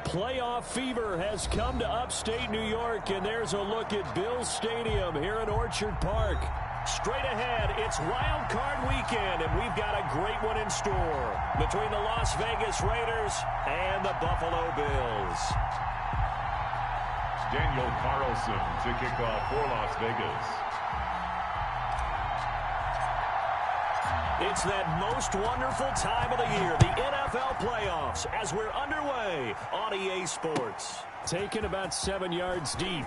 Playoff fever has come to upstate New York, and there's a look at Bills Stadium here in Orchard Park. Straight ahead, it's Wild Card Weekend, and we've got a great one in store between the Las Vegas Raiders and the Buffalo Bills. Daniel Carlson to kick off for Las Vegas. It's that most wonderful time of the year, the NFL playoffs, as we're underway on EA Sports. Taken about 7 yards deep.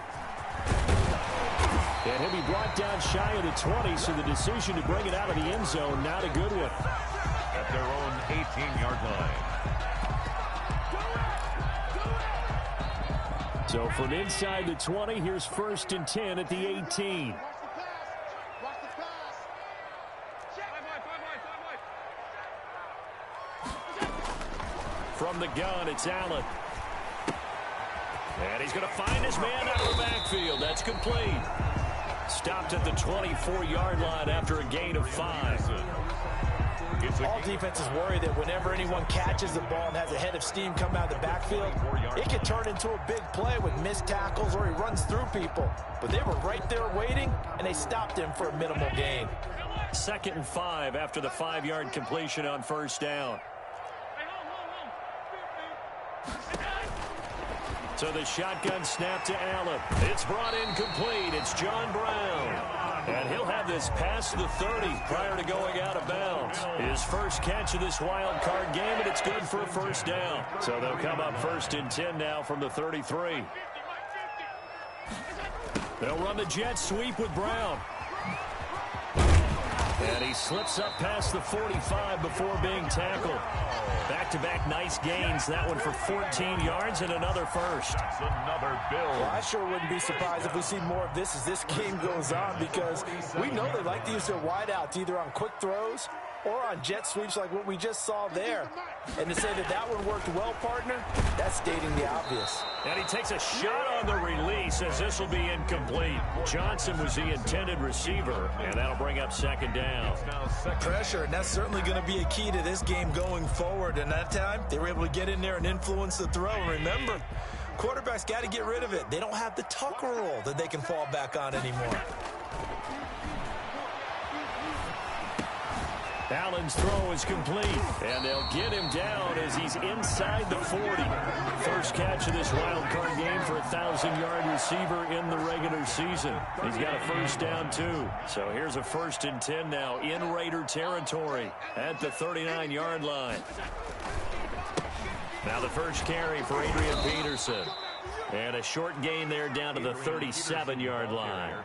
And he'll be brought down shy of the 20, so the decision to bring it out of the end zone, not a good one. At their own 18-yard line. So from inside the 20, here's 1st and 10 at the 18. From the gun, it's Allen. And he's going to find his man out of the backfield. That's complete. Stopped at the 24-yard line after a gain of 5. All defenses worry that whenever anyone catches the ball and has a head of steam come out of the backfield, it can turn into a big play with missed tackles or he runs through people. But they were right there waiting, and they stopped him for a minimal gain. 2nd and 5 after the 5-yard completion on 1st down. So the shotgun snap to Allen. It's brought in complete. It's John Brown. And he'll have this past the 30 prior to going out of bounds. His first catch of this wild card game, and it's good for a 1st down. So they'll come up 1st and 10 now from the 33. They'll run the jet sweep with Brown. And he slips up past the 45 before being tackled. Back-to-back nice gains. That one for 14 yards and another first. That's another Bill. Well, I sure wouldn't be surprised if we see more of this as this game goes on, because we know they like to use their wideouts either on quick throws or on jet sweeps like what we just saw there. And to say that that one worked well, partner, that's stating the obvious. And he takes a shot on the release as this will be incomplete. Johnson was the intended receiver, and that'll bring up 2nd down. Pressure, and that's certainly going to be a key to this game going forward. And that time, they were able to get in there and influence the throw. And remember, quarterbacks got to get rid of it. They don't have the tuck roll that they can fall back on anymore. Allen's throw is complete, and they'll get him down as he's inside the 40. First catch of this wild card game for a 1,000-yard receiver in the regular season. He's got a 1st down, too. So here's a 1st and 10 now in Raider territory at the 39-yard line. Now the first carry for Adrian Peterson. And a short gain there down to the 37-yard line.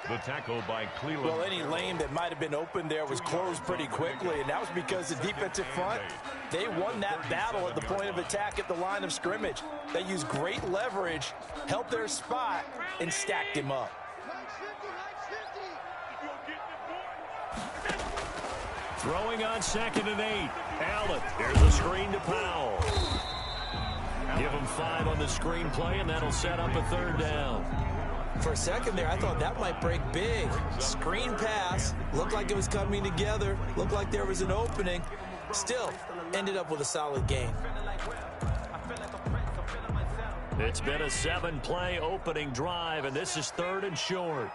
The tackle by Cleveland. Well, any lane that might have been open there was closed pretty quickly, and that was because the defensive front, they won that battle at the point of attack at the line of scrimmage. They used great leverage, helped their spot, and stacked him up. Throwing on 2nd and 8. Allen. Here's a screen to Powell. Give him 5 on the screen play, and that'll set up a 3rd down. For a second there, I thought that might break big. Screen pass. Looked like it was coming together. Looked like there was an opening. Still, ended up with a solid gain. It's been a 7-play opening drive, and this is 3rd and short.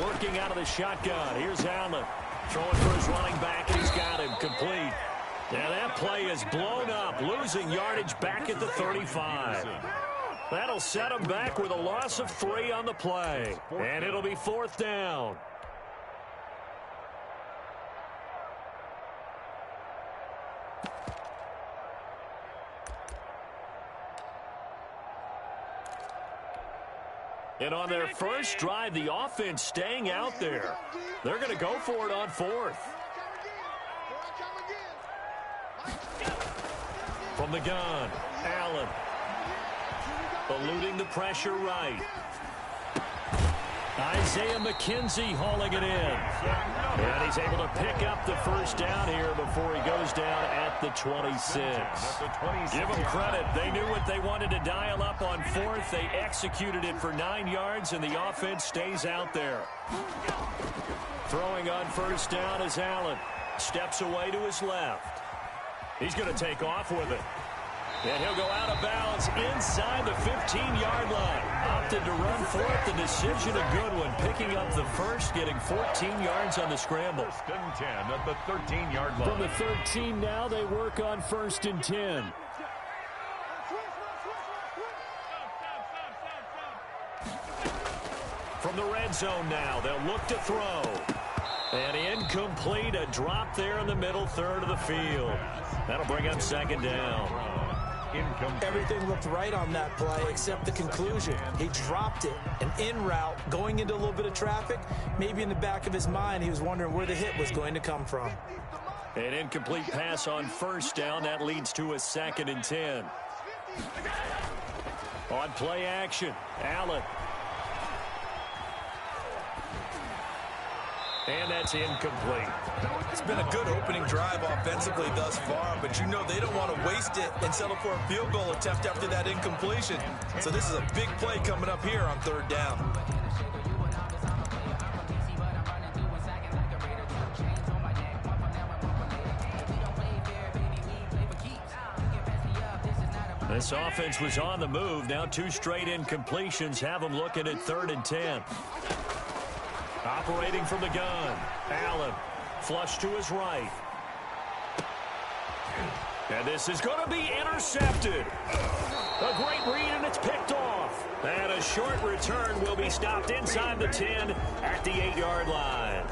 Working out of the shotgun. Here's Allen. Throwing for his running back, and he's got him complete. And that play is blown up, losing yardage back at the 35. That'll set him back with a loss of 3 on the play. And it'll be 4th down. And on their first drive, the offense staying out there. They're going to go for it on 4th. From the gun, Allen. Eluding the pressure right. Isaiah McKenzie hauling it in. And he's able to pick up the first down here before he goes down at the 26. Give them credit. They knew what they wanted to dial up on fourth. They executed it for 9 yards, and the offense stays out there. Throwing on first down is Allen. Steps away to his left. He's going to take off with it. And he'll go out of bounds inside the 15-yard line. Opted to run for it. The decision a good one. Picking up the first, getting 14 yards on the scramble. First and 10 at the 13-yard line. From the 13 now, they work on first and 10. From the red zone now, they'll look to throw. And incomplete, a drop there in the middle third of the field. That'll bring up second down. Everything looked right on that play except the conclusion. He dropped it, an in route, going into a little bit of traffic. Maybe in the back of his mind, he was wondering where the hit was going to come from. An incomplete pass on first down. That leads to a second and 10. On play action, Allen. And that's incomplete. It's been a good opening drive offensively thus far, but you know they don't want to waste it and settle for a field goal attempt after that incompletion. So this is a big play coming up here on third down. This offense was on the move. Now 2 straight incompletions have them looking at third and 10. Operating from the gun, Allen, flush to his right. And this is going to be intercepted. A great read, and it's picked off. And a short return will be stopped inside the 10 at the 8-yard line.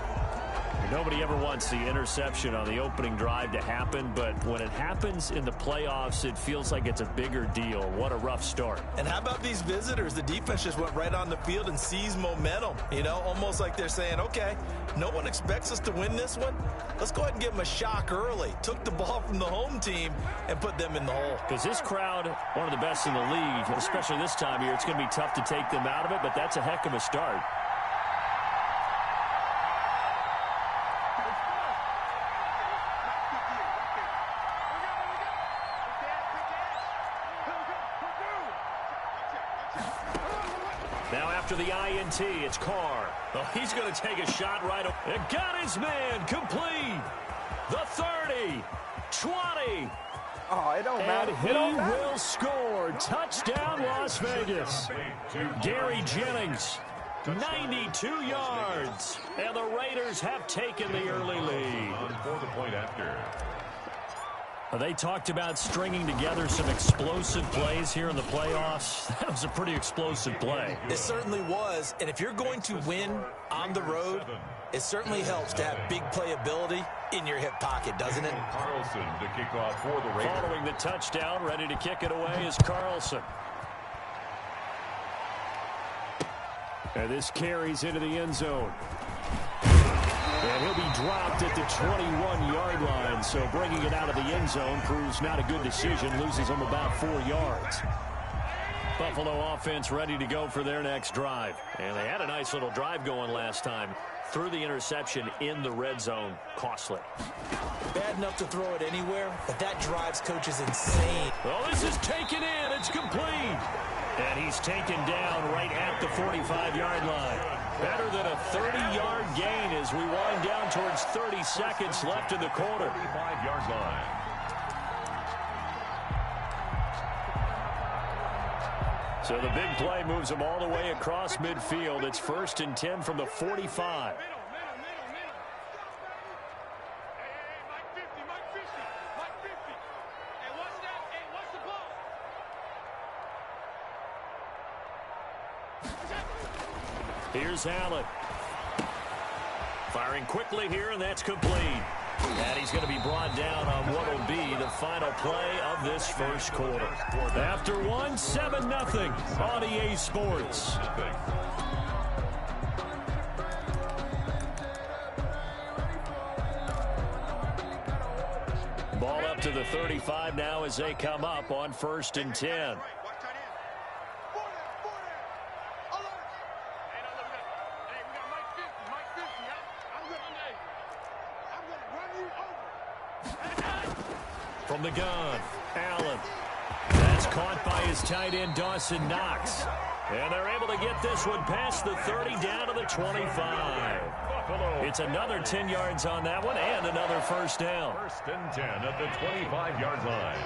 Nobody ever wants the interception on the opening drive to happen, but when it happens in the playoffs, it feels like it's a bigger deal. What a rough start. And how about these visitors? The defense just went right on the field and seized momentum. You know, almost like they're saying, okay, no one expects us to win this one. Let's go ahead and give them a shock early. Took the ball from the home team and put them in the hole. Because this crowd, one of the best in the league, especially this time of year, it's going to be tough to take them out of it, but that's a heck of a start. After the INT, it's Carr. Oh, he's going to take a shot right up. It got his man complete. The 30, 20. Oh, it don't matter. And he will score. Touchdown, Las Vegas. Gary Jennings, 92 yards. And the Raiders have taken the early lead. For the point after. They talked about stringing together some explosive plays here in the playoffs. That was a pretty explosive play. It certainly was. And if you're going to win on the road, it certainly helps to have big playability in your hip pocket, doesn't it? Carlson to kick off for the Raiders. Following the touchdown, ready to kick it away is Carlson. And this carries into the end zone. And he'll be dropped at the 21-yard line, so bringing it out of the end zone proves not a good decision, loses him about 4 yards. Buffalo offense ready to go for their next drive. And they had a nice little drive going last time. Threw the interception in the red zone. Costly. Bad enough to throw it anywhere, but that drives coaches insane. Well, this is taken in. It's complete. And he's taken down right at the 45-yard line. Better than a 30-yard gain as we wind down towards 30 seconds left in the quarter. 45-yard line. So the big play moves them all the way across midfield. It's first and 10 from the 45. Here's Allen. Firing quickly here, and that's complete. And he's going to be brought down on what will be the final play of this first quarter. After one, 7-0 on EA Sports. Ball up to the 35 now as they come up on first and 10. From the gun, Allen. That's caught by his tight end, Dawson Knox. And they're able to get this one past the 30 down to the 25. It's another 10 yards on that one and another first down. First and 10 at the 25-yard line.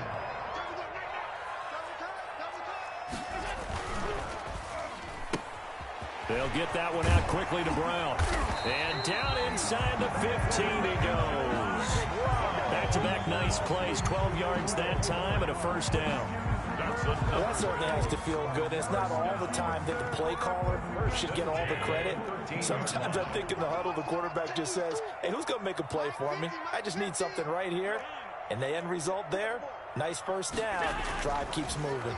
They'll get that one out quickly to Brown. And down inside the 15 he goes. Back-to-back nice plays, 12 yards that time and a first down. Well, that certainly has to feel good. It's not all the time that the play caller should get all the credit. Sometimes I think in the huddle, the quarterback just says, hey, who's going to make a play for me? I just need something right here. And the end result there, nice first down. Drive keeps moving.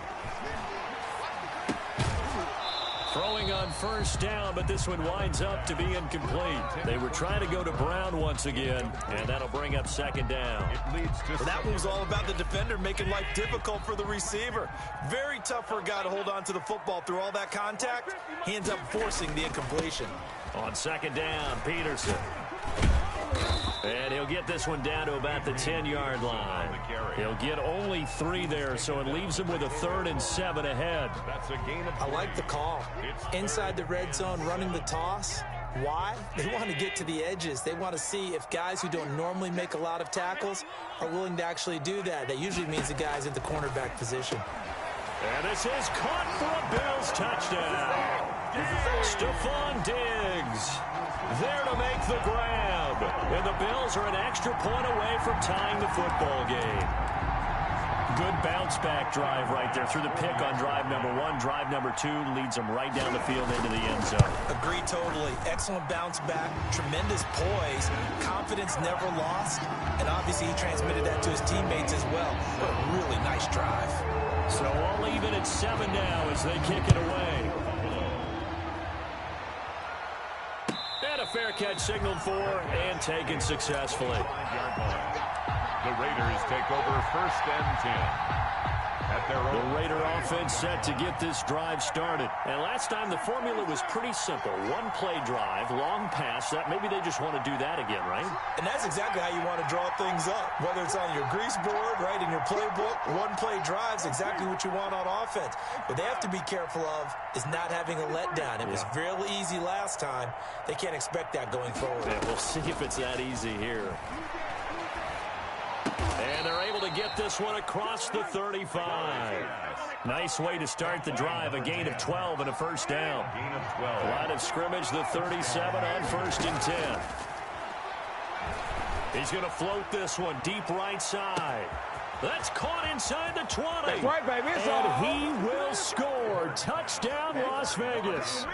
Throwing on first down, but this one winds up to be incomplete. They were trying to go to Brown once again, and that'll bring up second down. That one was all about the defender making life difficult for the receiver. Very tough for a guy to hold on to the football through all that contact. He ends up forcing the incompletion. On second down, Peterson. And he'll get this one down to about the 10-yard line. He'll get only 3 there, so it leaves him with a 3rd and 7 ahead. I like the call. Inside the red zone, running the toss. Why? They want to get to the edges. They want to see if guys who don't normally make a lot of tackles are willing to actually do that. That usually means the guy's in the cornerback position. And this is caught for a Bills touchdown. Stephon Diggs there to make the grab. And the Bills are an extra point away from tying the football game. Good bounce-back drive right there through the pick on drive number 1. Drive number 2 leads them right down the field into the end zone. Agree totally. Excellent bounce back. Tremendous poise. Confidence never lost. And obviously he transmitted that to his teammates as well. What a really nice drive. So all even at 7 now as they kick it away. And a fair catch signaled for and taken successfully. The Raiders take over first and 10. At their own. The Raider offense set to get this drive started. And last time the formula was pretty simple. One play drive, long pass. That maybe they just want to do that again, right? And that's exactly how you want to draw things up. Whether it's on your grease board, right, in your playbook, one play drive's exactly what you want on offense. What they have to be careful of is not having a letdown. It was real easy last time. They can't expect that going forward. Yeah, we'll see if it's that easy here. And they're able to get this one across the 35. Nice way to start the drive. A gain of 12 and a first down. Gain of 12. Line of scrimmage, the 37 on first and 10. He's going to float this one deep right side. That's caught inside the 20. That's right, baby. It's and he will score. Touchdown, Las Vegas.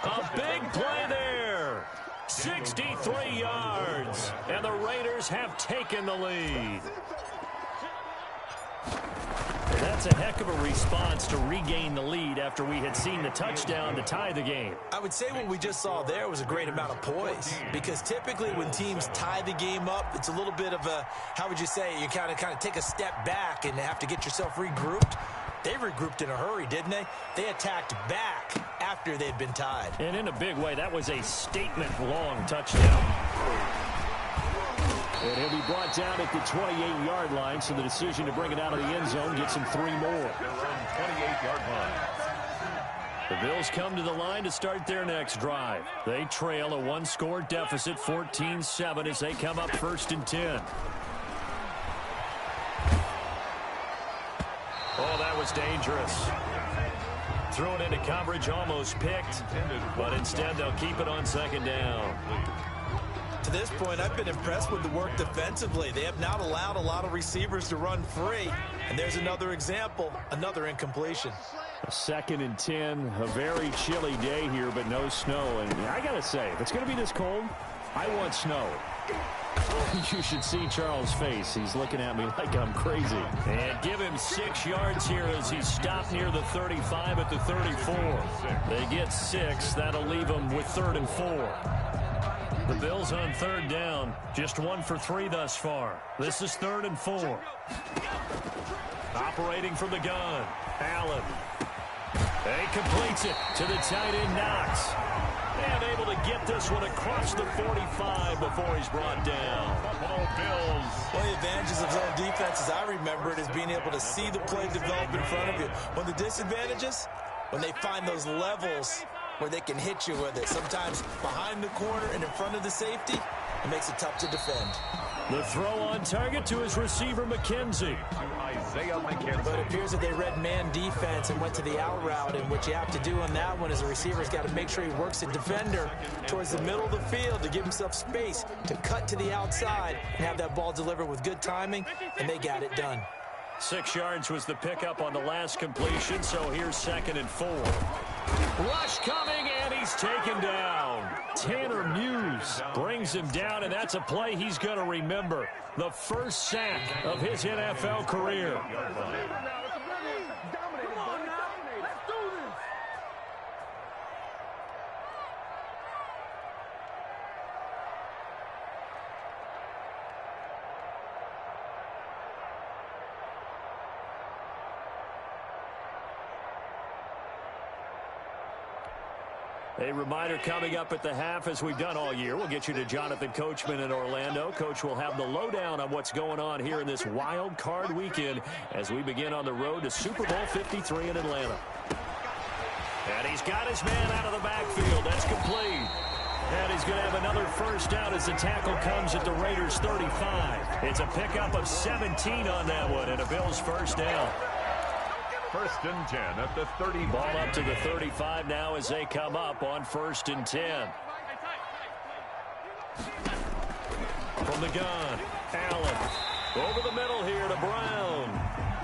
A big play there. 63 yards, and the Raiders have taken the lead. And that's a heck of a response to regain the lead after we had seen the touchdown to tie the game. I would say what we just saw there was a great amount of poise, because typically when teams tie the game up, it's a little bit of a, how would you say, you kind of take a step back and have to get yourself regrouped. They regrouped in a hurry, didn't they? They attacked back after they'd been tied. And in a big way, that was a statement-long touchdown. And he'll be brought down at the 28-yard line, so the decision to bring it out of the end zone gets him 3 more. Their own 28-yard line. The Bills come to the line to start their next drive. They trail a 1-score deficit, 14-7, as they come up first and 10. Oh, that was dangerous. Threw it into coverage, almost picked, but instead they'll keep it on second down. To this point, I've been impressed with the work defensively. They have not allowed a lot of receivers to run free. And there's another example, another incompletion. A 2nd and 10, a very chilly day here, but no snow. And I got to say, if it's going to be this cold, I want snow. You should see Charles' face. He's looking at me like I'm crazy. And give him 6 yards here as he's stopped near the 35 at the 34. They get 6. That'll leave them with 3rd and 4. The Bills on 3rd down. Just 1 for 3 thus far. This is 3rd and 4. Operating from the gun. Allen. He completes it to the tight end, Knox. And able to get this one across the 45 before he's brought down. Buffalo Bills. One of the advantages of zone defense, as I remember it, is being able to see the play develop in front of you. One of the disadvantages, when they find those levels where they can hit you with it. Sometimes behind the corner and in front of the safety, it makes it tough to defend. The throw on target to his receiver, McKenzie. Isaiah McKenzie. But it appears that they read man defense and went to the out route, and what you have to do on that one is a receiver's got to make sure he works a defender towards the middle of the field to give himself space to cut to the outside and have that ball delivered with good timing, and they got it done. 6 yards was the pickup on the last completion, so here's 2nd and 4. Rush coming, and he's taken down. Tanner Muse brings him down, and that's a play he's going to remember. The first sack of his NFL career. A reminder coming up at the half, as we've done all year. We'll get you to Jonathan Coachman in Orlando. Coach will have the lowdown on what's going on here in this wild card weekend as we begin on the road to Super Bowl 53 in Atlanta. And he's got his man out of the backfield. That's complete. And he's going to have another first down as the tackle comes at the Raiders' 35. It's a pickup of 17 on that one, and a Bills first down. 1st and 10 at the 30. Ball up to the 35 now as they come up on 1st and 10. From the gun, Allen. Over the middle here to Brown.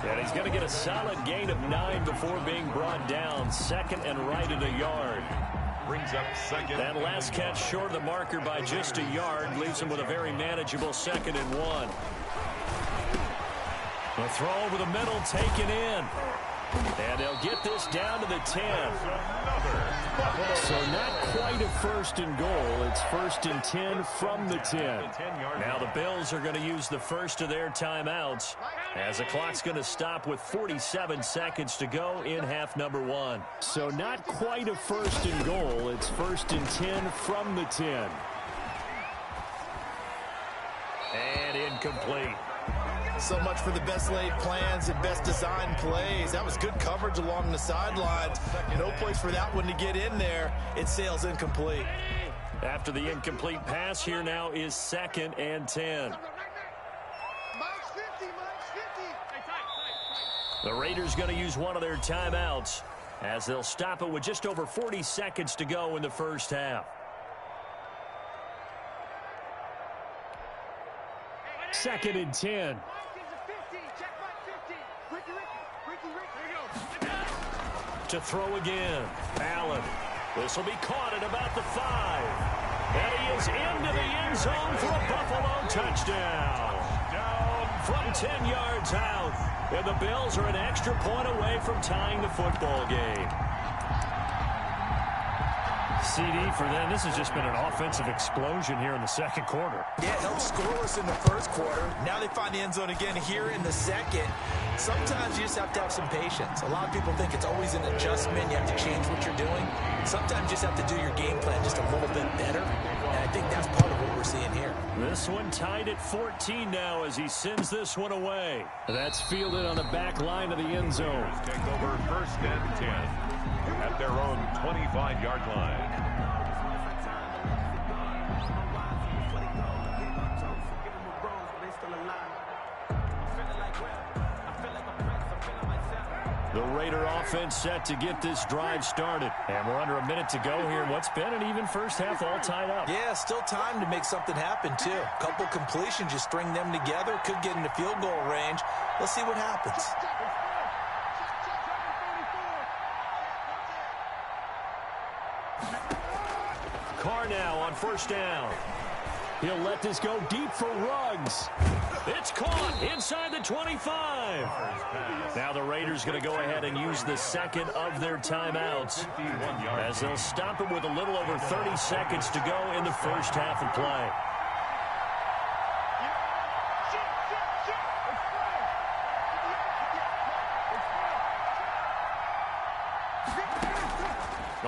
And he's going to get a solid gain of 9 before being brought down. 2nd and right at a yard. Brings up 2nd. That last catch short of the marker by just a yard leaves him with a very manageable 2nd and 1. The throw over the middle taken in. And they'll get this down to the 10. So not quite a 1st and goal. It's 1st and 10 from the 10. Now the Bills are going to use the first of their timeouts as the clock's going to stop with 47 seconds to go in half number 1. So not quite a 1st and goal. It's 1st and 10 from the 10. And incomplete. So much for the best laid plans and best designed plays. That was good coverage along the sidelines. No place for that one to get in there. It sails incomplete. After the incomplete pass, here now is 2nd and 10. The Raiders going to use one of their timeouts as they'll stop it with just over 40 seconds to go in the first half. 2nd and 10. To throw again. Allen. This will be caught at about the 5. And he is into the end zone for a Buffalo touchdown. Down from 10 yards out. And the Bills are an extra point away from tying the football game. CD for them. This has just been an offensive explosion here in the 2nd quarter. Yeah, it helped scoreless in the 1st quarter. Now they find the end zone again here in the 2nd. Sometimes you just have to have some patience. A lot of people think it's always an adjustment. You have to change what you're doing. Sometimes you just have to do your game plan just a little bit better. And I think that's part of what we're seeing here. This one tied at 14 now as he sends this one away. That's fielded on the back line of the end zone. Take over 1st and 10 at their own 25-yard line. The Raider offense set to get this drive started. And we're under a minute to go here. What's been an even first half all tied up. Yeah, still time to make something happen, too. A couple completions, just string them together. Could get into field goal range. Let's see what happens. Carr now on 1st down. He'll let this go deep for Ruggs. It's caught inside the 25. Now the Raiders going to go ahead and use the 2nd of their timeouts as they'll stop it with a little over 30 seconds to go in the first half of play.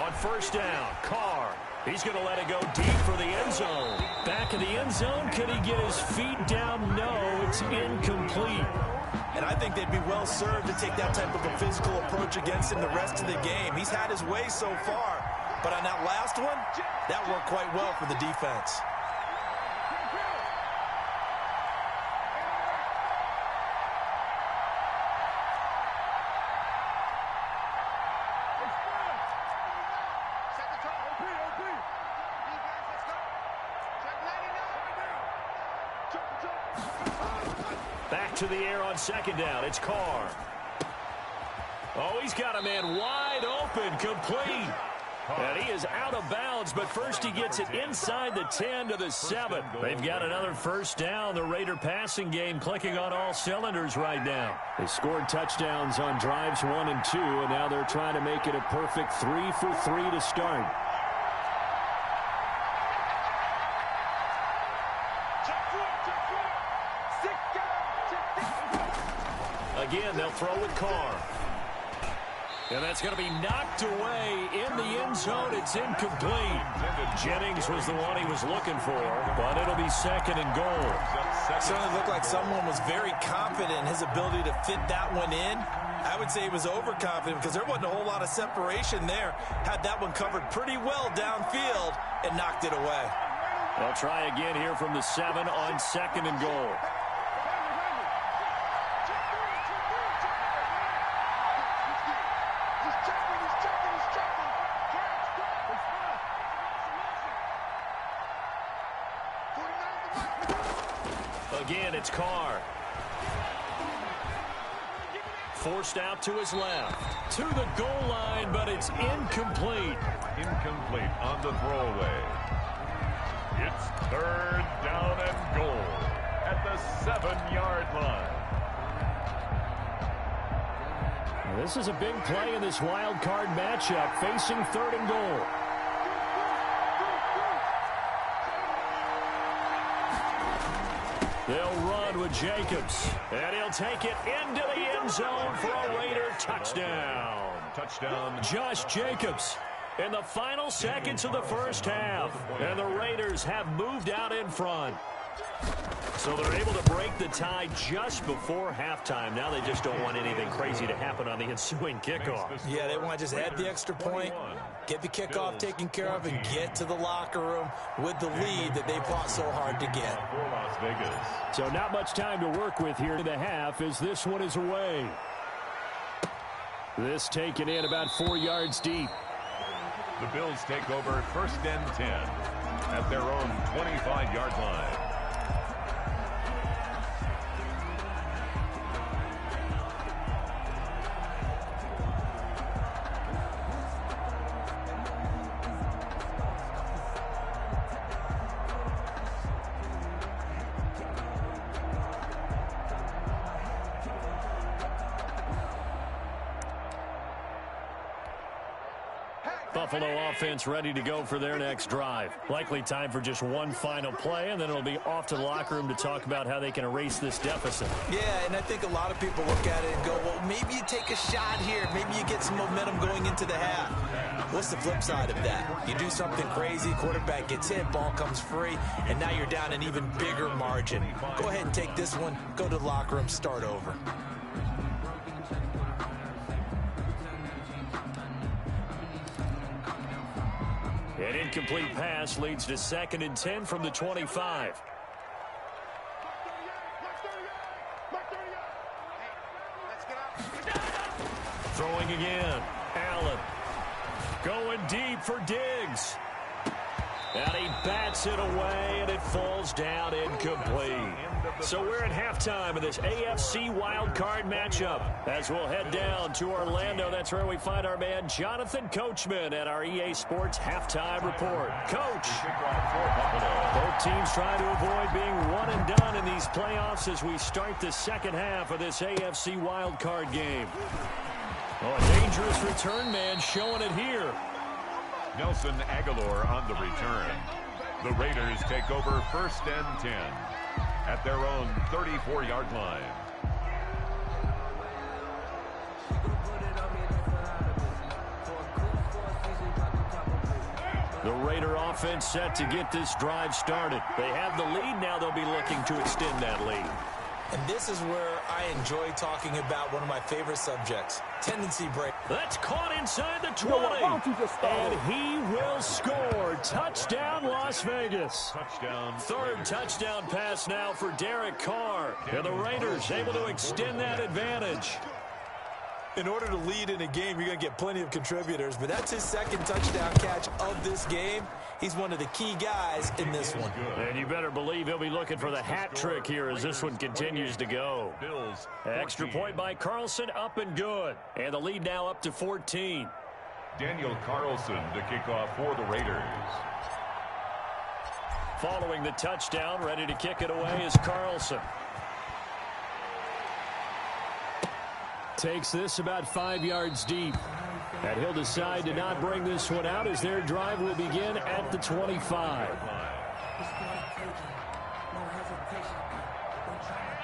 On 1st down, Carr. He's going to let it go deep for the end zone. Back in the end zone, could he get his feet down? No, it's incomplete. And I think they'd be well served to take that type of a physical approach against him the rest of the game. He's had his way so far, but on that last one, that worked quite well for the defense. Back to the air on second down. It's Carr. Oh, he's got a man wide open, complete. And he is out of bounds, but first he gets it inside the 10 to the 7. They've got another first down. The Raider passing game clicking on all cylinders right now. They scored touchdowns on drives 1 and 2, and now they're trying to make it a perfect 3 for 3 to start. Again, they'll throw with Carr. And that's going to be knocked away in the end zone. It's incomplete. Jennings was the one he was looking for, but it'll be second and goal. Certainly looked like someone was very confident in his ability to fit that one in. I would say he was overconfident because there wasn't a whole lot of separation there. Had that one covered pretty well downfield and knocked it away. They'll try again here from the 7 on second and goal. Again, it's Carr. Forced out to his left. To the goal line, but it's incomplete. Incomplete on the throwaway. It's third down and goal at the 7-yard line. This is a big play in this wild card matchup, facing third and goal. They'll run with Jacobs, and he'll take it into the end zone for a Raider touchdown. Touchdown. Josh Jacobs in the final seconds of the first half, and the Raiders have moved out in front. So they're able to break the tie just before halftime. Now they just don't want anything crazy to happen on the ensuing kickoff. Yeah, they want to just add the extra point, get the kickoff taken care of, and get to the locker room with the lead that they fought so hard to get. For Las Vegas. So not much time to work with here in the half as this one is away. This taken in about 4 yards deep. The Bills take over first and 10 at their own 25-yard line. Buffalo offense ready to go for their next drive. Likely time for just one final play, and then it'll be off to the locker room to talk about how they can erase this deficit. Yeah, and I think a lot of people look at it and go, well, maybe you take a shot here. Maybe you get some momentum going into the half. What's the flip side of that? You do something crazy, quarterback gets hit, ball comes free, and now you're down an even bigger margin. Go ahead and take this one, go to the locker room, start over. An incomplete pass leads to second and 10 from the 25. Throwing again. Allen. Going deep for Diggs. And he bats it away, and it falls down incomplete. So we're at halftime of this AFC wildcard matchup. As we'll head down to Orlando, that's where we find our man Jonathan Coachman at our EA Sports Halftime Report. Coach, both teams trying to avoid being one and done in these playoffs as we start the second half of this AFC wildcard game. Oh, a dangerous return man showing it here. Nelson Aguilar on the return. The Raiders take over first and 10 at their own 34-yard line. The Raider offense set to get this drive started. They have the lead. Now they'll be looking to extend that lead. And this is where I enjoy talking about one of my favorite subjects, tendency break. That's caught inside the 20. And he will score. Touchdown, Las Vegas. Touchdown. Third touchdown pass now for Derek Carr. And the Raiders able to extend that advantage. In order to lead in a game, you're going to get plenty of contributors, but that's his second touchdown catch of this game. He's one of the key guys in this one. And you better believe he'll be looking for the hat trick here as this one continues to go. Extra point by Carlson, up and good. And the lead now up to 14. Daniel Carlson to kick off for the Raiders. Following the touchdown, ready to kick it away is Carlson. Takes this about 5 yards deep. And he'll decide to not bring this one out as their drive will begin at the 25.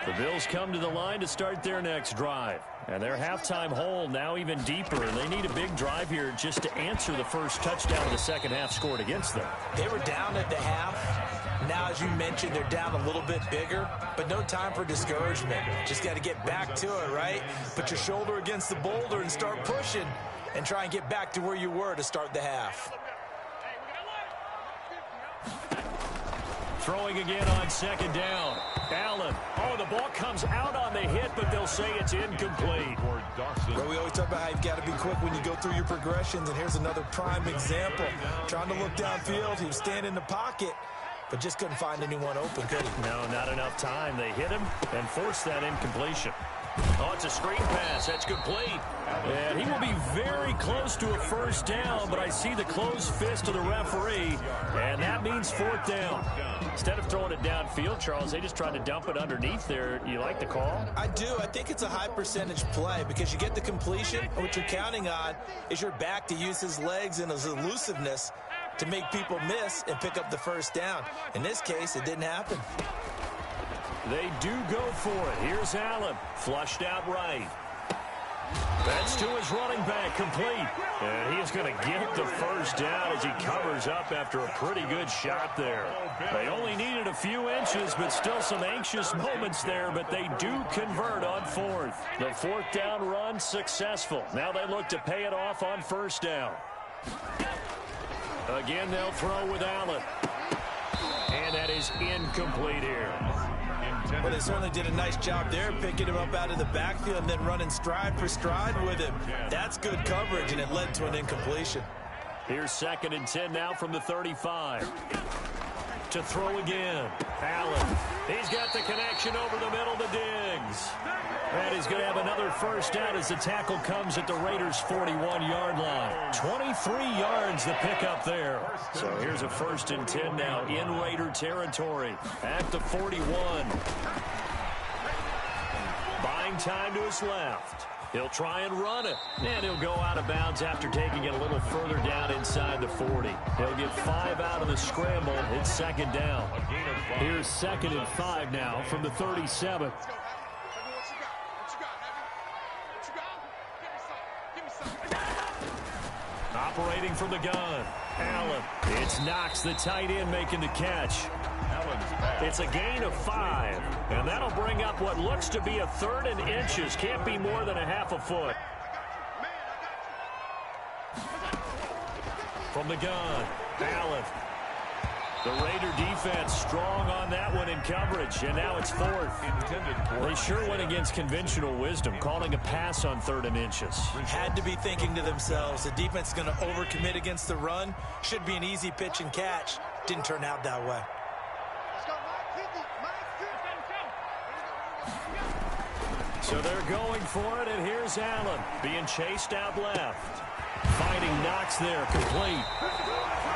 The Bills come to the line to start their next drive. And their halftime hole now even deeper. And they need a big drive here just to answer the first touchdown the second half scored against them. They were down at the half. Now, as you mentioned, they're down a little bit bigger, but no time for discouragement. Just got to get back to it, right? Put your shoulder against the boulder and start pushing and try and get back to where you were to start the half. Throwing again on second down. Allen. Oh, the ball comes out on the hit, but they'll say it's incomplete. Well, we always talk about how you've got to be quick when you go through your progressions, and here's another prime example. Trying to look downfield, he was standing in the pocket, but just couldn't find anyone open, could he? No, not enough time. They hit him and forced that incompletion. Oh, it's a screen pass. That's complete. And he will be very close to a first down, but I see the closed fist of the referee, and that means fourth down. Instead of throwing it downfield, Charles, they just tried to dump it underneath there. You like the call? I do. I think it's a high percentage play because you get the completion, and what you're counting on is your back to use his legs and his elusiveness to make people miss and pick up the first down. In this case, it didn't happen. They do go for it. Here's Allen. Flushed out right. That's to his running back, complete. And he is going to get the first down as he covers up after a pretty good shot there. They only needed a few inches, but still some anxious moments there, but they do convert on fourth. The fourth down run successful. Now they look to pay it off on first down. Again, they'll throw with Allen. And that is incomplete here. Well, they certainly did a nice job there, picking him up out of the backfield and then running stride for stride with him. That's good coverage, and it led to an incompletion. Here's 2nd and 10 now from the 35. To throw again. Allen. He's got the connection over the middle to Diggs. And he's going to have another first down as the tackle comes at the Raiders' 41-yard line. 23 yards the pickup there. So here's a 1st and 10 now in Raider territory at the 41. Buying time to his left. He'll try and run it. And he'll go out of bounds after taking it a little further down inside the 40. He'll get 5 out of the scramble. It's 2nd down. Here's 2nd and 5 now from the 37. Operating from the gun. Allen. It's Knox, the tight end, making the catch. It's a gain of 5, and that'll bring up what looks to be a 3rd and inches. Can't be more than a half a foot. From the gun, Allen. The Raider defense strong on that one in coverage, and now it's 4th. They sure went against conventional wisdom, calling a pass on 3rd and inches. Had to be thinking to themselves, the defense is going to overcommit against the run. Should be an easy pitch and catch. Didn't turn out that way. So they're going for it, and here's Allen being chased out left. Finding Knox there, complete.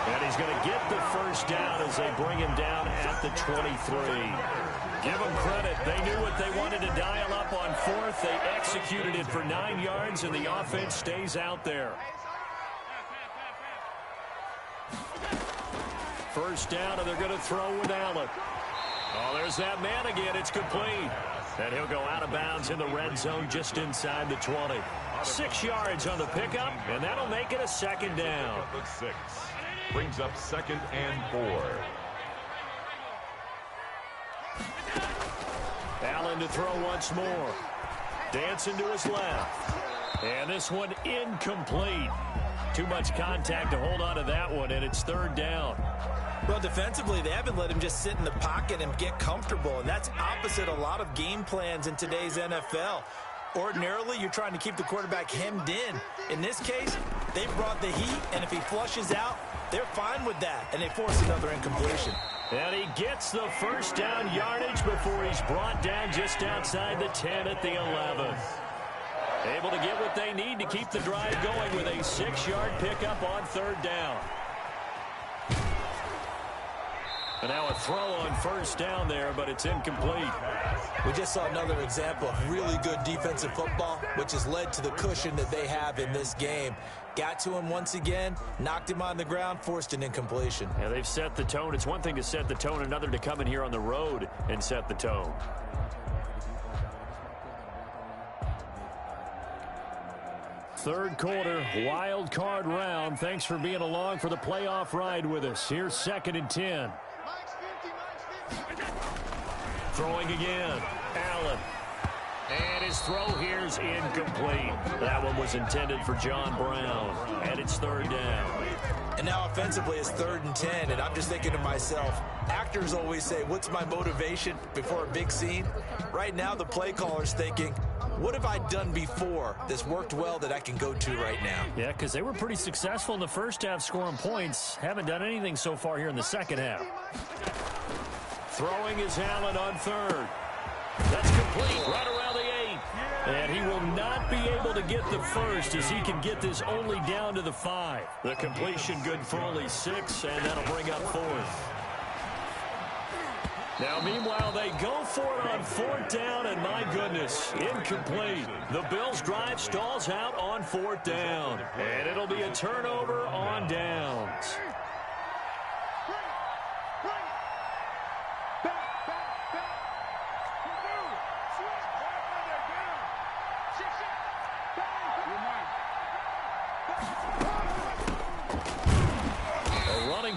And he's going to get the first down as they bring him down at the 23. Give them credit. They knew what they wanted to dial up on 4th. They executed it for 9 yards, and the offense stays out there. First down, and they're going to throw with Allen. Oh, there's that man again. It's complete. And he'll go out of bounds in the red zone just inside the 20. 6 yards on the pickup, and that'll make it a 2nd down. Brings up 2nd and 4. Allen to throw once more. Dancing to his left. And this one incomplete. Too much contact to hold on to that one, and it's 3rd down. Well, defensively, they haven't let him just sit in the pocket and get comfortable, and that's opposite a lot of game plans in today's NFL. Ordinarily, you're trying to keep the quarterback hemmed in. In this case, they brought the heat, and if he flushes out, they're fine with that, and they force another incompletion. And he gets the 1st down yardage before he's brought down just outside the 10 at the 11. Able to get what they need to keep the drive going with a 6-yard pickup on 3rd down. And now a throw on 1st down there, but it's incomplete. We just saw another example of really good defensive football, which has led to the cushion that they have in this game. Got to him once again, knocked him on the ground, forced an incompletion. Yeah, they've set the tone. It's one thing to set the tone, another to come in here on the road and set the tone. Third quarter, wild card round. Thanks for being along for the playoff ride with us. Here's 2nd and 10. Throwing again. Allen. And his throw here is incomplete. That one was intended for John Brown. And it's 3rd down. And now offensively it's 3rd and 10, and I'm just thinking to myself, actors always say, what's my motivation before a big scene? Right now the play caller's thinking, what have I done before that's worked well that I can go to right now? Yeah, because they were pretty successful in the first half scoring points. Haven't done anything so far here in the second half. Throwing is Allen on 3rd. That's complete right around the 8. And he will not be able to get the 1st as he can get this only down to the 5. The completion good for only 6, and that'll bring up 4th. Now, meanwhile, they go for it on 4th down, and my goodness, incomplete. The Bills' drive stalls out on 4th down, and it'll be a turnover on downs.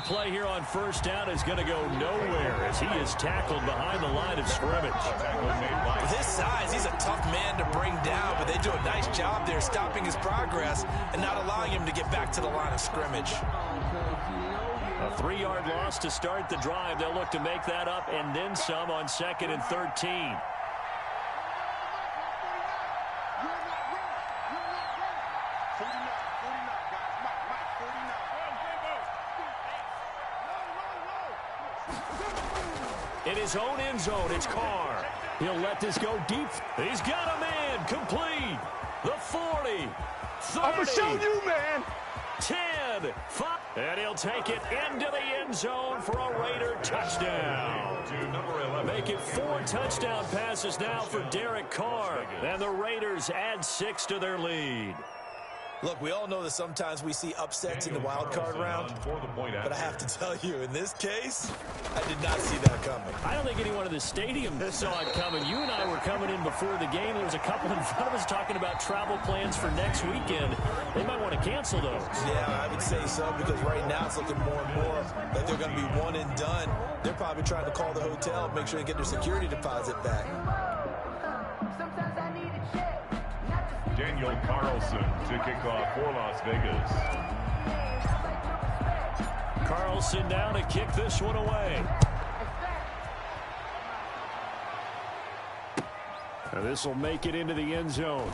Play here on 1st down is going to go nowhere as he is tackled behind the line of scrimmage. With his size, he's a tough man to bring down, but they do a nice job there stopping his progress and not allowing him to get back to the line of scrimmage. A 3-yard loss to start the drive. They'll look to make that up and then some on 2nd and 13. In his own end zone, it's Carr. He'll let this go deep. He's got a man complete. The 40, 30. I'm going to show you, man. 10, 5. And he'll take it into the end zone for a Raider touchdown. Make it 4 touchdown passes now for Derek Carr. And the Raiders add 6 to their lead. Look, we all know that sometimes we see upsets in the wild card round, but I have to tell you, in this case, I did not see that coming. I don't think anyone in the stadium saw it coming. You and I were coming in before the game. There was a couple in front of us talking about travel plans for next weekend. They might want to cancel those. Yeah, I would say so, because right now it's looking more and more like they're going to be one and done. They're probably trying to call the hotel and make sure they get their security deposit back. Daniel Carlson to kick off for Las Vegas. Carlson down to kick this one away. Now this will make it into the end zone.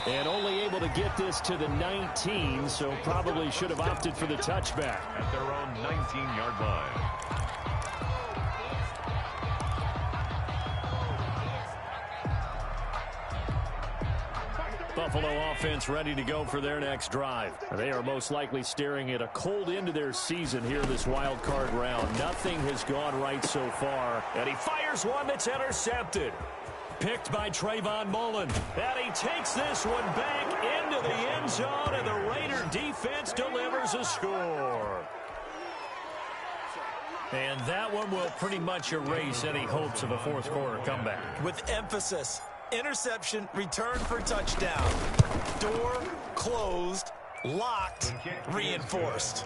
And only able to get this to the 19, so probably should have opted for the touchback. At their own 19-yard line. Buffalo offense ready to go for their next drive. They are most likely staring at a cold end to their season here in this wild card round. Nothing has gone right so far. And he fires one that's intercepted. Picked by Trayvon Mullen. And he takes this one back into the end zone, and the Raider defense delivers a score. And that one will pretty much erase any hopes of a fourth quarter comeback. With emphasis. Interception, return for touchdown. Door closed, locked, reinforced.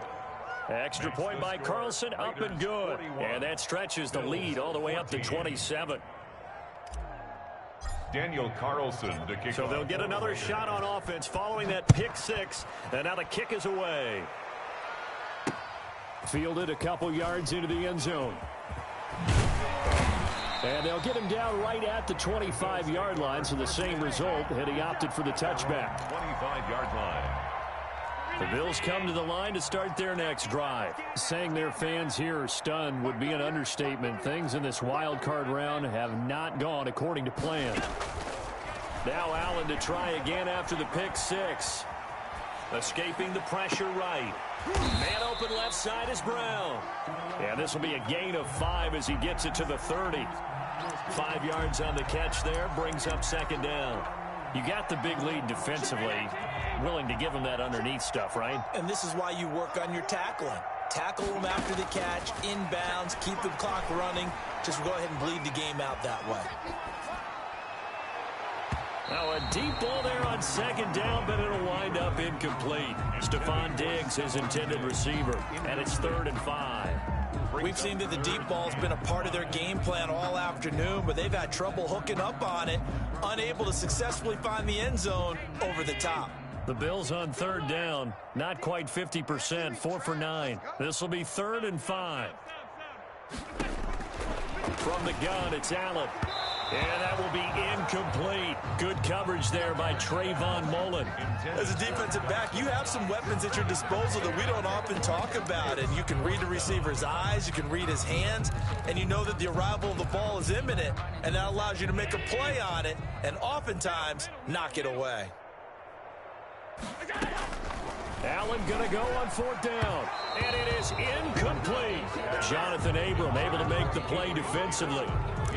Extra point by Carlson, up and good. And that stretches the lead all the way up to 27. Daniel Carlson to kick So off. they'll get another shot on offense following that pick six. And now the kick is away. Fielded a couple yards into the end zone. And they'll get him down right at the 25-yard line, so the same result, and he opted for the touchback. 25-yard line. The Bills come to the line to start their next drive. Saying their fans here are stunned would be an understatement. Things in this wild card round have not gone according to plan. Now Allen to try again after the pick six. Escaping the pressure right. Man open left side is Brown. And this will be a gain of 5 as he gets it to the 30. 5 yards on the catch there, brings up second down. You got the big lead defensively. Willing to give him that underneath stuff, right? And this is why you work on your tackling. Tackle him after the catch, inbounds, keep the clock running. Just go ahead and bleed the game out that way. Now a deep ball there on second down, but it'll wind up incomplete. Stephon Diggs, his intended receiver, and it's 3rd and 5. We've seen that the deep ball's been a part of their game plan all afternoon, but they've had trouble hooking up on it, unable to successfully find the end zone over the top. The Bills on 3rd down, not quite 50%, 4 for 9. This will be 3rd and 5. From the gun, it's Allen. And that will be incomplete. Good coverage there by Trayvon Mullen. As a defensive back, you have some weapons at your disposal that we don't often talk about. And you can read the receiver's eyes, you can read his hands, and you know that the arrival of the ball is imminent. And that allows you to make a play on it and oftentimes knock it away. Allen going to go on 4th down. And it is incomplete. Jonathan Abram able to make the play defensively.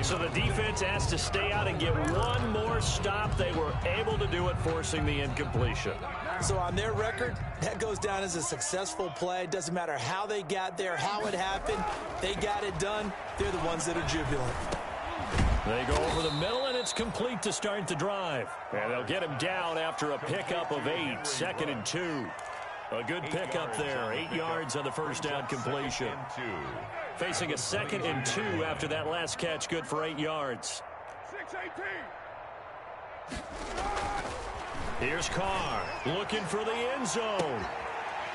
So the defense has to stay out and get one more stop. They were able to do it, forcing the incompletion. So on their record, that goes down as a successful play. Doesn't matter how they got there, how it happened. They got it done. They're the ones that are jubilant. They go over the middle, and it's complete to start the drive. And they'll get him down after a pickup of 8, 2nd and 2. A good pickup there, 8 yards on the first down completion. Facing a 2nd and 2 after that last catch, good for 8 yards. Here's Carr looking for the end zone.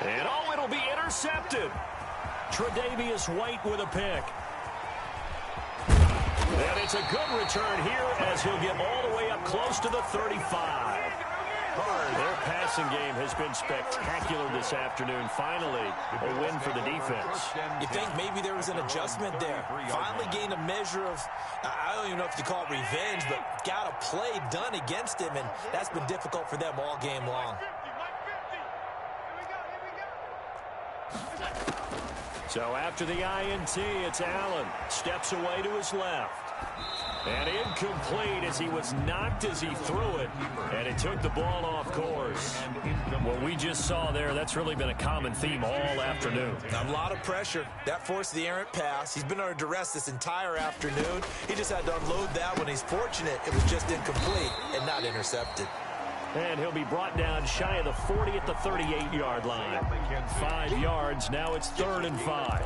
And oh, it'll be intercepted. Tre'Davious White with a pick. And it's a good return here as he'll get all the way up close to the 35. Their passing game has been spectacular this afternoon. Finally, a win for the defense. You think maybe there was an adjustment there. Finally gained a measure of, I don't even know if you call it revenge, but got a play done against him, and that's been difficult for them all game long. So after the INT, it's Allen. Steps away to his left. And incomplete as he was knocked as he threw it. And it took the ball off course. What we just saw there, that's really been a common theme all afternoon. A lot of pressure. That forced the errant pass. He's been under duress this entire afternoon. He just had to unload that one. He's fortunate it was just incomplete and not intercepted. And he'll be brought down shy of the 40 at the 38-yard line. 5 yards. Now it's 3rd and 5.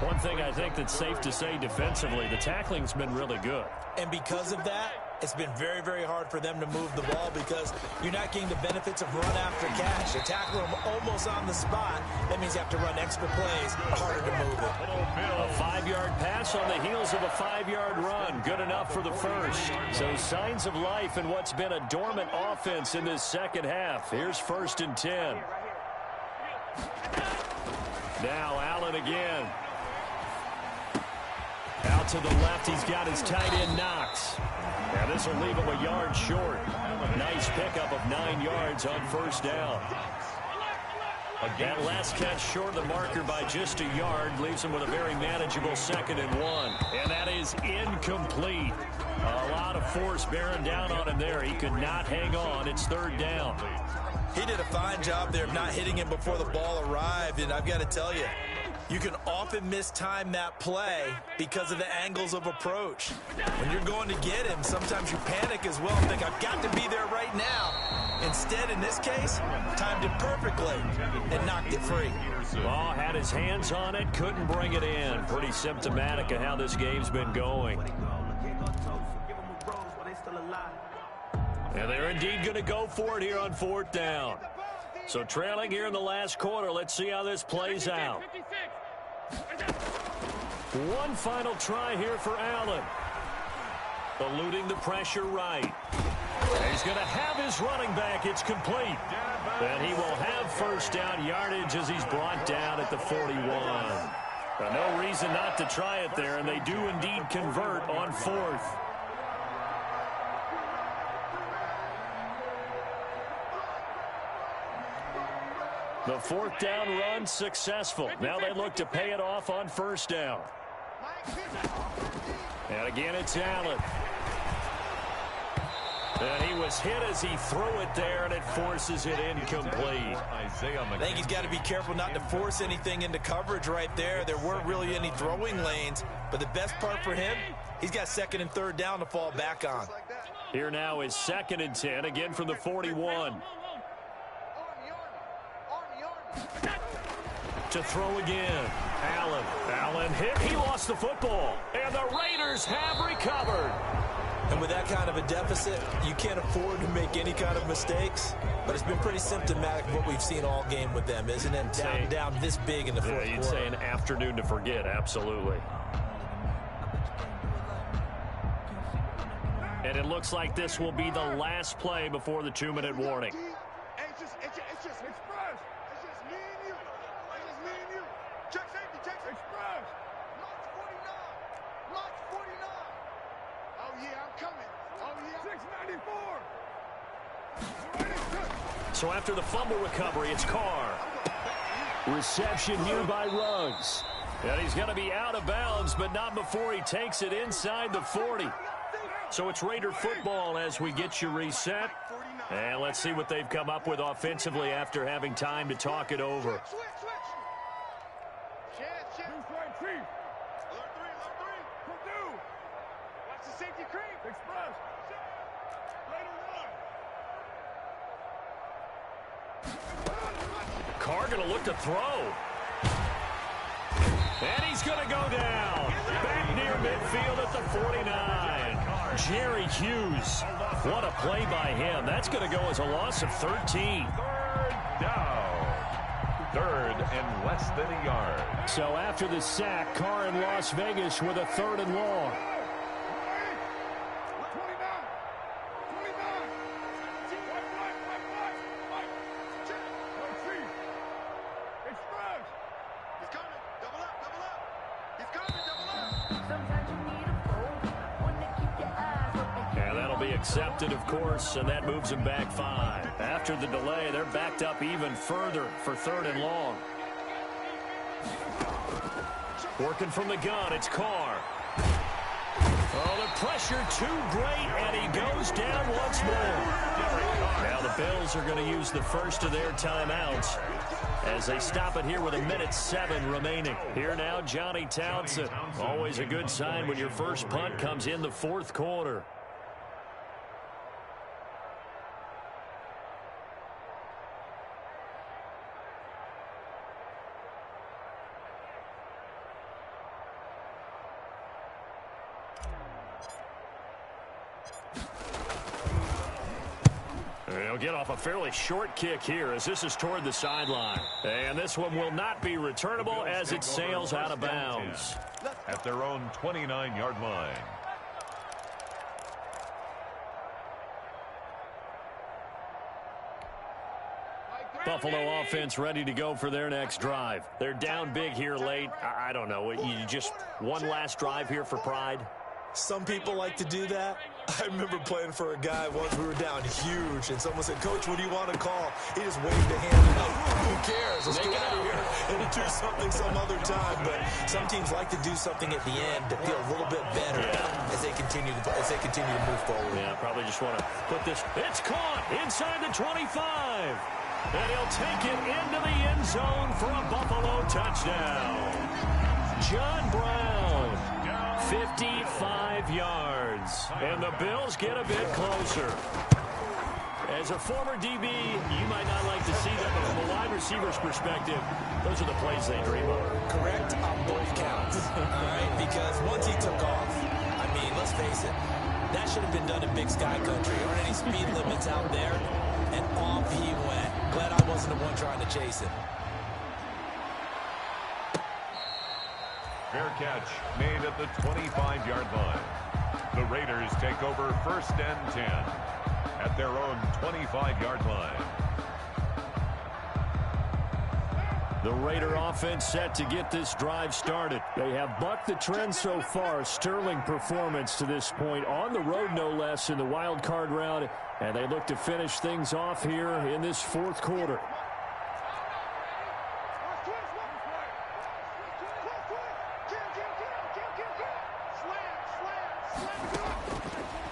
One thing I think that's safe to say defensively, the tackling's been really good. And because of that, it's been very, very hard for them to move the ball because you're not getting the benefits of run after catch. They're tackling them almost on the spot. That means you have to run extra plays, harder to move it. A 5-yard pass on the heels of a 5-yard run. Good enough for the first. So signs of life in what's been a dormant offense in this second half. Here's 1st and 10. Now Allen again. Out to the left, he's got his tight end Knox. Now this will leave him a yard short. Nice pickup of 9 yards on 1st down. That last catch short of the marker by just a yard leaves him with a very manageable 2nd and 1. And that is incomplete. A lot of force bearing down on him there. He could not hang on. It's 3rd down. He did a fine job there of not hitting him before the ball arrived. And I've got to tell you, you can often mistime that play because of the angles of approach. When you're going to get him, sometimes you panic as well and think, I've got to be there right now. Instead, in this case, timed it perfectly and knocked it free. Ball had his hands on it, couldn't bring it in. Pretty symptomatic of how this game's been going. And they're indeed going to go for it here on 4th down. So trailing here in the last quarter. Let's see how this plays out. One final try here for Allen. Eluding the pressure right. He's going to have his running back. It's complete. And he will have first down yardage as he's brought down at the 41. No reason not to try it there, and they do indeed convert on 4th. The 4th down run successful. Now they look to pay it off on 1st down. And again, it's Allen. And he was hit as he threw it there, and it forces it incomplete. I think he's got to be careful not to force anything into coverage right there. There weren't really any throwing lanes, but the best part for him, he's got 2nd and 3rd down to fall back on. Here now is 2nd and 10, again from the 41. To throw again. Allen hit. He lost the football. And the Raiders have recovered. And with that kind of a deficit, you can't afford to make any kind of mistakes. But it's been pretty symptomatic of what we've seen all game with them, isn't it? Down this big in the 4th quarter. You'd say an afternoon to forget, absolutely. And it looks like this will be the last play before the 2-minute warning. It's just express. It's just me and you. It's just me and you. Check safety, express. Lots 49. Oh, yeah, I'm coming. Oh, yeah. 694. So after the fumble recovery, it's Carr. Reception here by Ruggs. And he's going to be out of bounds, but not before he takes it inside the 40. So it's Raider football as we get you reset. And let's see what they've come up with offensively after having time to talk it over. Carr going to look to throw. And he's going to go down. Back near midfield at the 49. Jerry Hughes. What a play by him. That's going to go as a loss of 13. 3rd down. 3rd and less than a yard. So after the sack, Carr in Las Vegas with a 3rd and long. Accepted, of course, and that moves them back 5. After the delay, they're backed up even further for 3rd and long. Working from the gun, it's Carr. Oh, the pressure too great, and he goes down once more. Now the Bills are going to use the first of their timeouts as they stop it here with 1:07 remaining. Here now, Johnny Townsend. Always a good sign when your first punt comes in the 4th quarter. They'll get off a fairly short kick here as this is toward the sideline. And this one will not be returnable as it sails out of bounds. At their own 29-yard line. Buffalo offense ready to go for their next drive. They're down big here late. I don't know. You just one last drive here for pride? Some people like to do that. I remember playing for a guy once. We were down huge, and someone said, "Coach, what do you want to call?" He just waved a hand and who cares? Let's get out of here and do something some other time. But some teams like to do something at the end to feel a little bit better as they continue to move forward. Yeah, probably just want to put this. It's caught inside the 25. And he'll take it into the end zone for a Buffalo touchdown. John Brown, 55 yards. And the Bills get a bit closer. As a former DB, you might not like to see that, but from a wide receiver's perspective, those are the plays they dream of. Correct on both counts, all right? Because once he took off, I mean, let's face it, that should have been done in Big Sky Country. There aren't any speed limits out there, and off he went. Glad I wasn't the one trying to chase him. Fair catch made at the 25-yard line. The Raiders take over 1st and 10 at their own 25-yard line. The Raider offense set to get this drive started. They have bucked the trend so far. Sterling performance to this point on the road, no less, in the wild card round. And they look to finish things off here in this 4th quarter.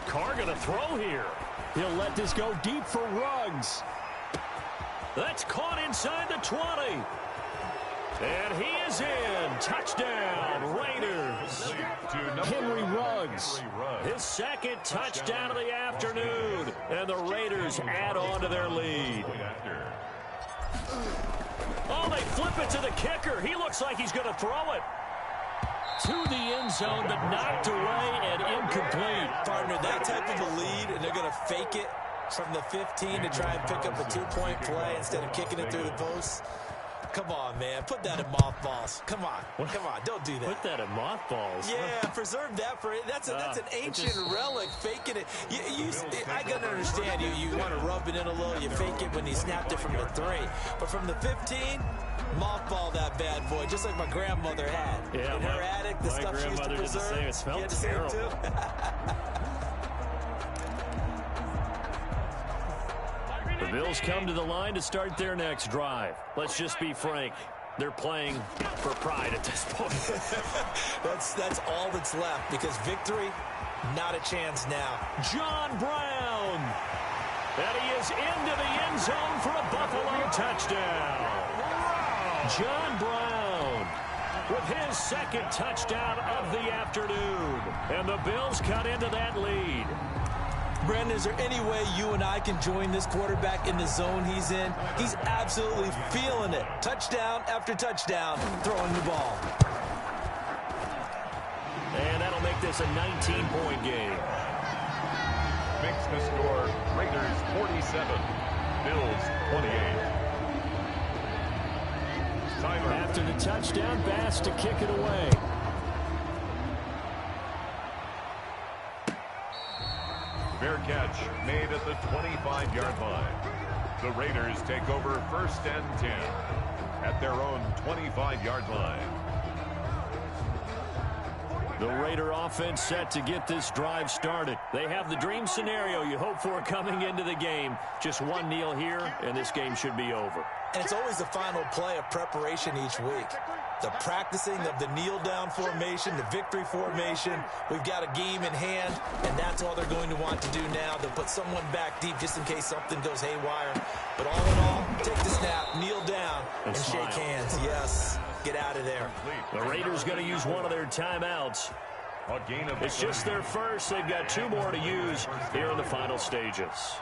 Carr gonna throw here. He'll let this go deep for Ruggs. That's caught inside the 20. And he is in. Touchdown, Raiders. Henry Ruggs, his 2nd touchdown of the afternoon. And the Raiders add on to their lead. Oh, they flip it to the kicker. He looks like he's going to throw it to the end zone, but knocked away and incomplete. Partner, that type of a lead, and they're going to fake it from the 15 to try and pick up a 2-point play instead of kicking it through the posts. Come on, man. Put that in mothballs. Come on. Come on. Don't do that. Put that in mothballs. Yeah, preserve that for it. That's an ancient relic. Faking it. I can understand you want to rub it in a little. You fake it when you snapped it from the 3. But from the 15, mothball that bad boy, just like my grandmother had. Yeah, in her attic, the stuff she used to preserve. Did the same. It smelled terrible. Too? The Bills come to the line to start their next drive. Let's just be frank. They're playing for pride at this point. that's all that's left, because victory, not a chance now. John Brown. And he is into the end zone for a Buffalo touchdown. John Brown with his 2nd touchdown of the afternoon. And the Bills cut into that lead. Brandon, is there any way you and I can join this quarterback in the zone he's in? He's absolutely feeling it. Touchdown after touchdown, throwing the ball. And that'll make this a 19-point game. Makes the score Raiders 47, Bills 28. Timer. After the touchdown, Bass to kick it away. Fair catch made at the 25-yard line. The Raiders take over 1st and 10 at their own 25-yard line. The Raider offense set to get this drive started. They have the dream scenario you hope for coming into the game. Just one kneel here, and this game should be over. And it's always the final play of preparation each week. The practicing of the kneel-down formation, the victory formation. We've got a game in hand, and that's all they're going to want to do now. They'll put someone back deep just in case something goes haywire. But all in all, take the snap, kneel down, and shake hands. Yes, get out of there. The Raiders going to use one of their timeouts. It's just their first. They've got 2 more to use here in the final stages.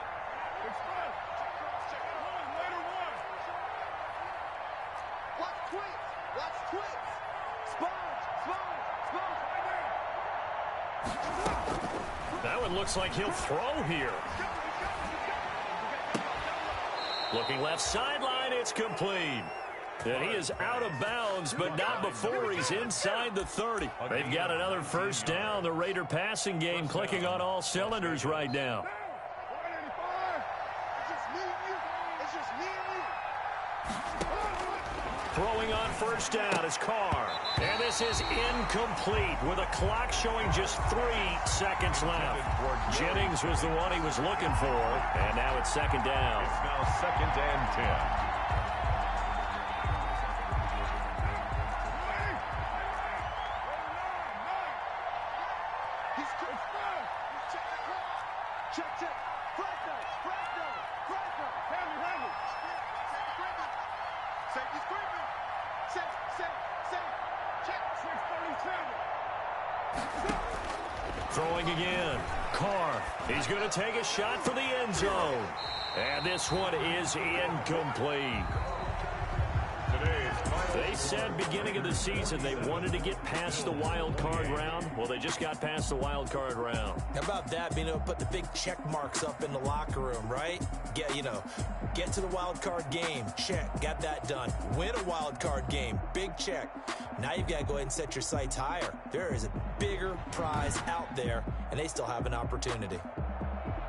That one looks like he'll throw here. Looking left sideline, it's complete. And he is out of bounds, but not before he's inside the 30. They've got another first down. The Raider passing game clicking on all cylinders right now. Throwing on first down is Carr. And this is incomplete with a clock showing just 3 seconds left. Jennings was the one he was looking for. And now it's 2nd down. It's now 2nd and 10. Throwing again. Carr. He's going to take a shot for the end zone. And this one is incomplete. They said beginning of the season they wanted to get past the wild card round. Well, they just got past the wild card round. How about that, being able to put the big check marks up in the locker room, right? Get to the wild card game. Check. Got that done. Win a wild card game. Big check. Now you've got to go ahead and set your sights higher. There is a bigger prize out there, and they still have an opportunity.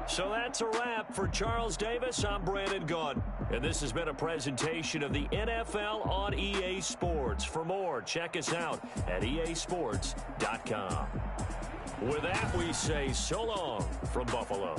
So that's a wrap for Charles Davis. I'm Brandon Gaudin, and this has been a presentation of the NFL on EA Sports. For more, check us out at easports.com. With that, we say so long from Buffalo.